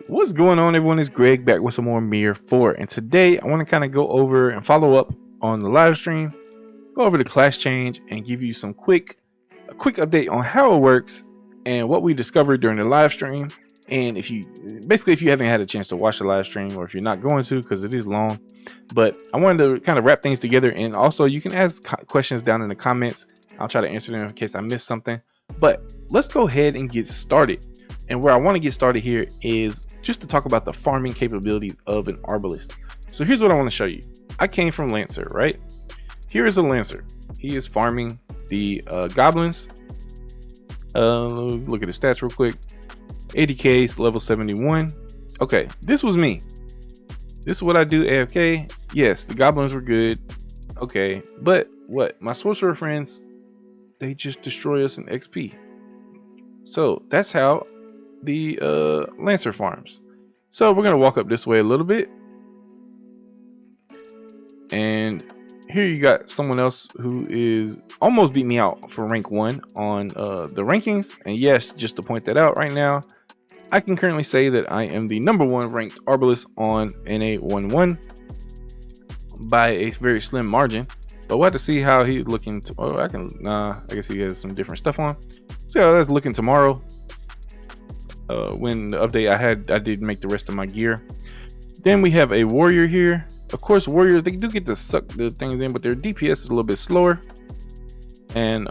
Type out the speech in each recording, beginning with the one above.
What's going on, everyone? It's Greg back with some more MIR4, and today I want to kind of go over and follow up on the live stream, go over the class change, and give you a quick update on how it works and what we discovered during the live stream. And if you haven't had a chance to watch the live stream, or if you're not going to because it is long, but I wanted to kind of wrap things together. And also, you can ask questions down in the comments. I'll try to answer them in case I missed something. But let's go ahead and get started. And where I want to get started here is just to talk about the farming capabilities of an Arbalist. So here's what I want to show you. I came from Lancer, right? Here is a Lancer. He is farming the goblins. Look at his stats real quick. 80k, level 71. Okay, this was me. This is what I do AFK. Yes, the goblins were good. Okay, but what? My sorcerer friends, they just destroy us in XP. So that's how the Lancer farms. So we're gonna walk up this way a little bit, and here you got someone else who is almost beat me out for rank 1 on the rankings. And yes, just to point that out right now, I can currently say that I am the #1 ranked Arbalist on NA11 by a very slim margin. But we'll have to see how he's looking. I guess he has some different stuff on. See how that's looking tomorrow. When the update I did make the rest of my gear. Then we have a warrior here. Of course, warriors, they do get to suck the things in, but their DPS is a little bit slower. And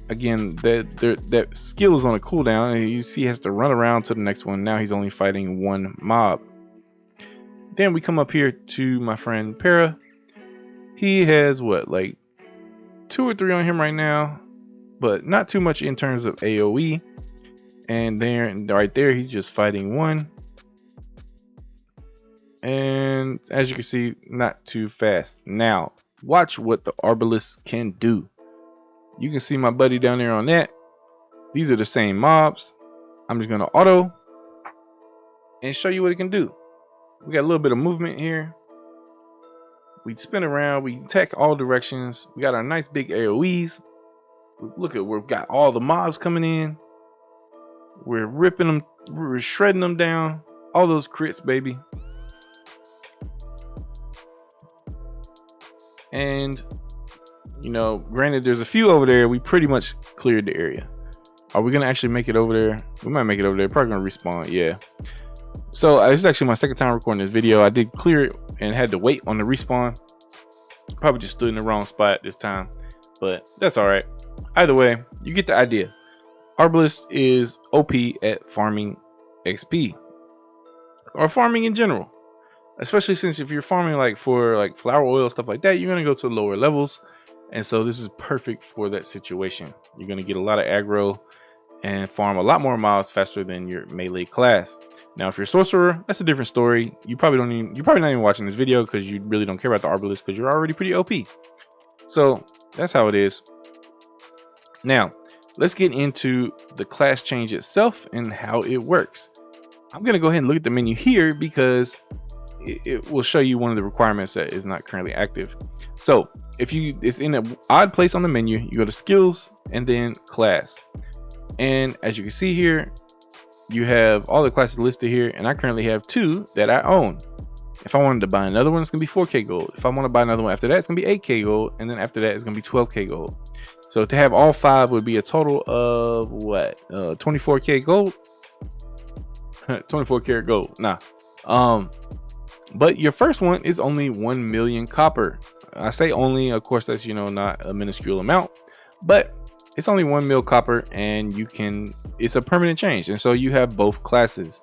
again, that skill is on a cooldown, and you see he has to run around to the next one. Now he's only fighting one mob. Then we come up here to my friend Para. He has what, like 2 or 3 on him right now, but not too much in terms of AoE. And right there, he's just fighting one. And as you can see, not too fast. Now, watch what the Arbalist can do. You can see my buddy down there on that. These are the same mobs. I'm just going to auto and show you what it can do. We got a little bit of movement here. We spin around. We attack all directions. We got our nice big AoEs. Look at, we've got all the mobs coming in. We're ripping them, we're shredding them down. All those crits, baby. And, you know, granted, there's a few over there. We pretty much cleared the area. Are we going to actually make it over there? We might make it over there. Probably going to respawn, yeah. So, this is actually my second time recording this video. I did clear it and had to wait on the respawn. Probably just stood in the wrong spot this time. But that's alright. Either way, you get the idea. Arbalist is OP at farming XP, or farming in general, especially since if you're farming like for like flower oil, stuff like that, you're going to go to lower levels. And so this is perfect for that situation. You're going to get a lot of aggro and farm a lot more mobs faster than your melee class. Now, if you're a sorcerer, that's a different story. You're probably not even watching this video because you really don't care about the Arbalist because you're already pretty OP. So that's how it is. Now, let's get into the class change itself and how it works. I'm going to go ahead and look at the menu here because it will show you one of the requirements that is not currently active. So it's in an odd place on the menu. You go to skills and then class. And as you can see here, you have all the classes listed here. And I currently have 2 that I own. If I wanted to buy another one, it's going to be 4k gold. If I want to buy another one after that, it's going to be 8k gold. And then after that, it's going to be 12k gold. So to have all 5 would be a total of what? 24k gold? 24 karat gold. Nah. But your first one is only 1 million copper. I say only, of course, that's, you know, not a minuscule amount, but it's only 1 mil copper, and it's a permanent change. And so you have both classes.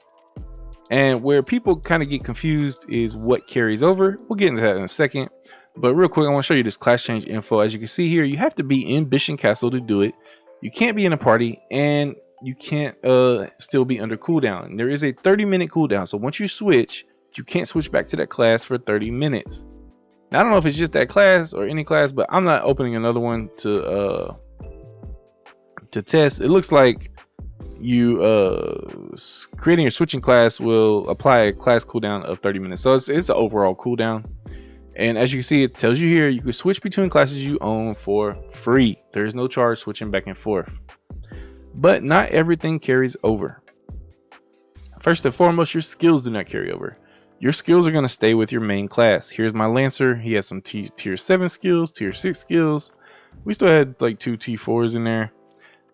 And where people kind of get confused is what carries over. We'll get into that in a second. But real quick, I want to show you this class change info. As you can see here, you have to be in Bishan Castle to do it. You can't be in a party, and you can't still be under cooldown. There is a 30-minute cooldown. So once you switch, you can't switch back to that class for 30 minutes. Now, I don't know if it's just that class or any class, but I'm not opening another one to test. It looks like you creating your switching class will apply a class cooldown of 30 minutes. So it's an overall cooldown. And as you can see, it tells you here, you can switch between classes you own for free. There's no charge switching back and forth. But not everything carries over. First and foremost, your skills do not carry over. Your skills are going to stay with your main class. Here's my Lancer. He has some tier 7 skills, tier 6 skills. We still had like 2 T4s in there,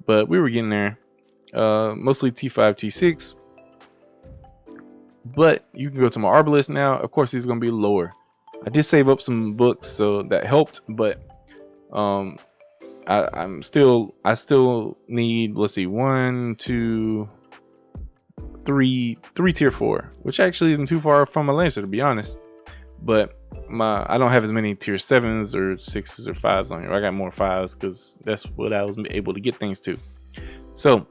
but we were getting there. Mostly T5, T6. But you can go to my Arbalist now. Of course, he's going to be lower. I did save up some books, so that helped. But I still need, let's see, 1, 2, 3 tier 4, which actually isn't too far from my Lancer, to be honest. But I don't have as many tier 7s or 6s or 5s on here. I got more 5s because that's what I was able to get things to. So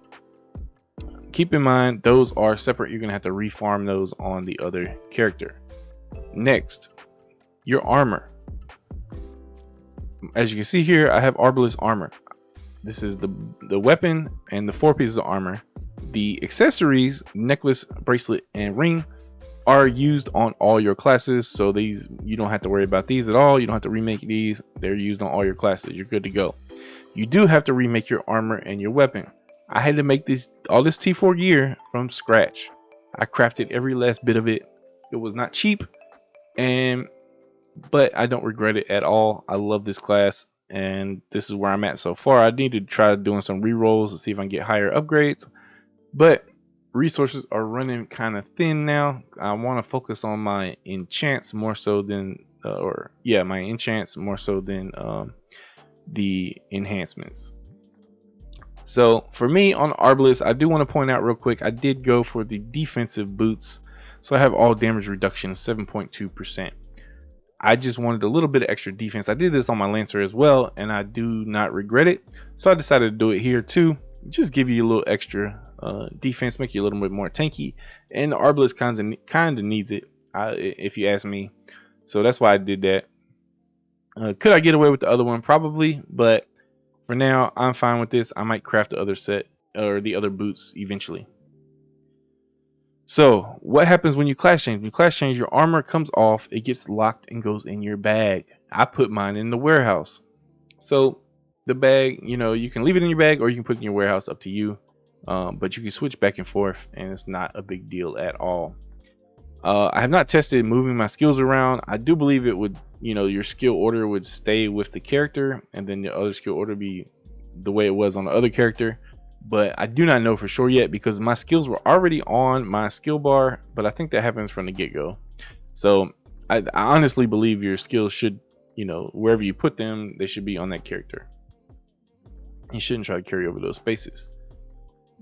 keep in mind, those are separate. You're gonna have to refarm those on the other character. Next, your armor. As you can see here, I have Arbalist armor. This is the weapon and the 4 pieces of armor. The accessories, necklace, bracelet, and ring, are used on all your classes. So these, you don't have to worry about these at all. You don't have to remake these. They're used on all your classes. You're good to go. You do have to remake your armor and your weapon. I had to make all this T4 gear from scratch. I crafted every last bit of it. It was not cheap, but I don't regret it at all. I love this class, and this is where I'm at so far. I need to try doing some rerolls to see if I can get higher upgrades, but resources are running kind of thin now. I want to focus on my enchants more so than my enchants more so than the enhancements. So for me on Arbalist, I do want to point out real quick, I did go for the defensive boots. So I have all damage reduction 7.2%. I just wanted a little bit of extra defense. I did this on my Lancer as well, and I do not regret it. So I decided to do it here too. Just give you a little extra defense, make you a little bit more tanky. And the Arbalist kind of needs it, if you ask me. So that's why I did that. Could I get away with the other one? Probably, but for now, I'm fine with this. I might craft the other set or the other boots eventually. So what happens when you class change? When you class change, your armor comes off. It gets locked and goes in your bag. I put mine in the warehouse. So the bag, you can leave it in your bag or you can put it in your warehouse, up to you. But you can switch back and forth, and it's not a big deal at all. I have not tested moving my skills around. I do believe it would, your skill order would stay with the character, and then the other skill order be the way it was on the other character. But I do not know for sure yet, because my skills were already on my skill bar, but I think that happens from the get-go. So I honestly believe your skills should, wherever you put them, they should be on that character. You shouldn't try to carry over those spaces.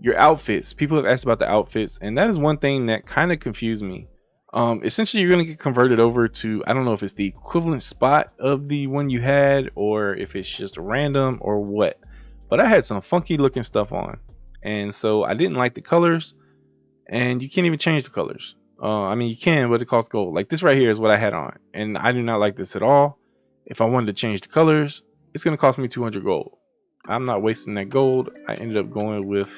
Your outfits. People have asked about the outfits, and that is one thing that kind of confused me. Essentially, you're going to get converted over to, I don't know if it's the equivalent spot of the one you had, or if it's just random or what. But I had some funky looking stuff on, and so I didn't like the colors, and you can't even change the colors. I mean, you can, but it costs gold. Like this right here is what I had on, and I do not like this at all. If I wanted to change the colors, it's going to cost me 200 gold. I'm not wasting that gold. I ended up going with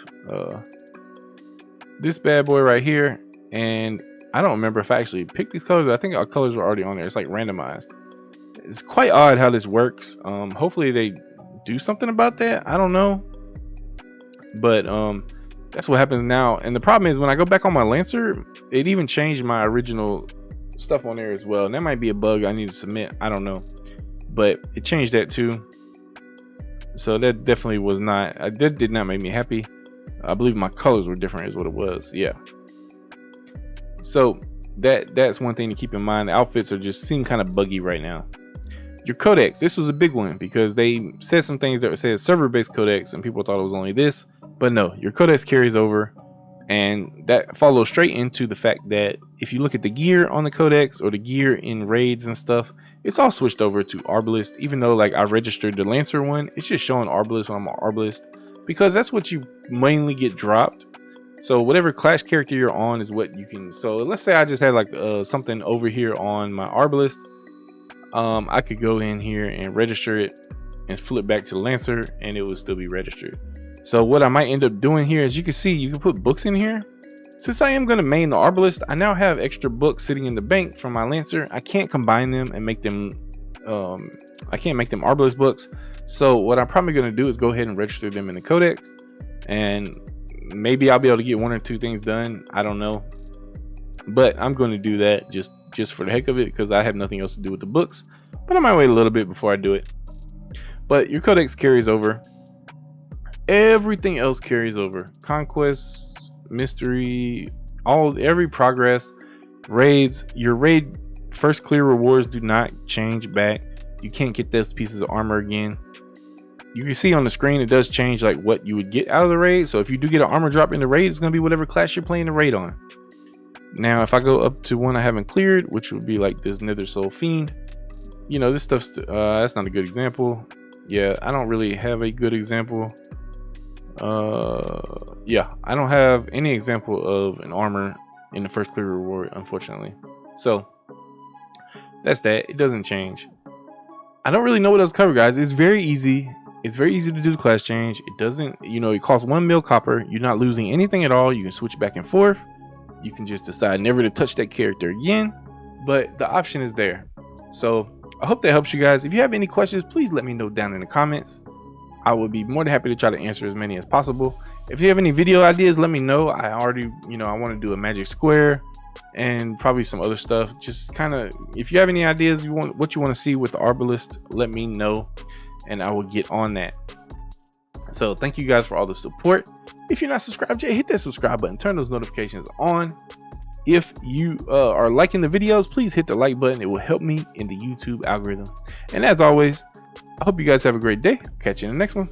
this bad boy right here, and I don't remember if I actually picked these colors. I think our colors were already on there. It's like randomized. It's quite odd how this works. Hopefully they do something about that. I don't know, but that's what happens now. And the problem is when I go back on my Lancer, it even changed my original stuff on there as well, and that might be a bug I need to submit. I don't know, but it changed that too. So that definitely was not, that did not make me happy. I believe my colors were different is what it was. Yeah. So that's one thing to keep in mind. The outfits are just seem kind of buggy right now. Your Codex, this was a big one because they said some things that said server-based Codex, and people thought it was only this, but no, your Codex carries over, and that follows straight into the fact that if you look at the gear on the Codex or the gear in raids and stuff, it's all switched over to Arbalist. Even though like I registered the Lancer one, it's just showing Arbalist when I'm on Arbalist, because that's what you mainly get dropped. So whatever class character you're on is what you can. So let's say I just had like something over here on my Arbalist. I could go in here and register it and flip back to the Lancer, and it will still be registered. So what I might end up doing here, as you can see, you can put books in here. Since I am going to main the Arbalist, I now have extra books sitting in the bank from my Lancer. I can't combine them and make them I can't make them Arbalist books. So what I'm probably going to do is go ahead and register them in the Codex, and maybe I'll be able to get 1 or 2 things done. I don't know, but I'm going to do that just for the heck of it, because I have nothing else to do with the books. But I might wait a little bit before I do it. But your codex carries over. Everything else carries over. Conquests, mystery, every progress, raids. Your raid first clear rewards do not change back. You can't get those pieces of armor again. You can see on the screen it does change like what you would get out of the raid. So if you do get an armor drop in the raid, it's going to be whatever class you're playing the raid on. Now if I go up to one I haven't cleared, which would be like this Nether Soul Fiend, you know, this stuff's that's not a good example. Yeah, I don't really have a good example. Yeah, I don't have any example of an armor in the first clear reward, unfortunately. So that's that. It doesn't change. I don't really know what else to cover, guys. It's very easy. It's very easy to do the class change. It doesn't, you know, it costs 1 mil copper. You're not losing anything at all. You can switch back and forth. You can just decide never to touch that character again, but the option is there. So I hope that helps you guys. If you have any questions, please let me know down in the comments. I would be more than happy to try to answer as many as possible. If you have any video ideas, let me know. I already, you know, I want to do a magic square and probably some other stuff. Just kind of, if you have any ideas, what you want to see with the Arbalist, let me know and I will get on that. So thank you guys for all the support. If you're not subscribed yet, hit that subscribe button, turn those notifications on. If you are liking the videos, please hit the like button. It will help me in the YouTube algorithm. And as always, I hope you guys have a great day. Catch you in the next one.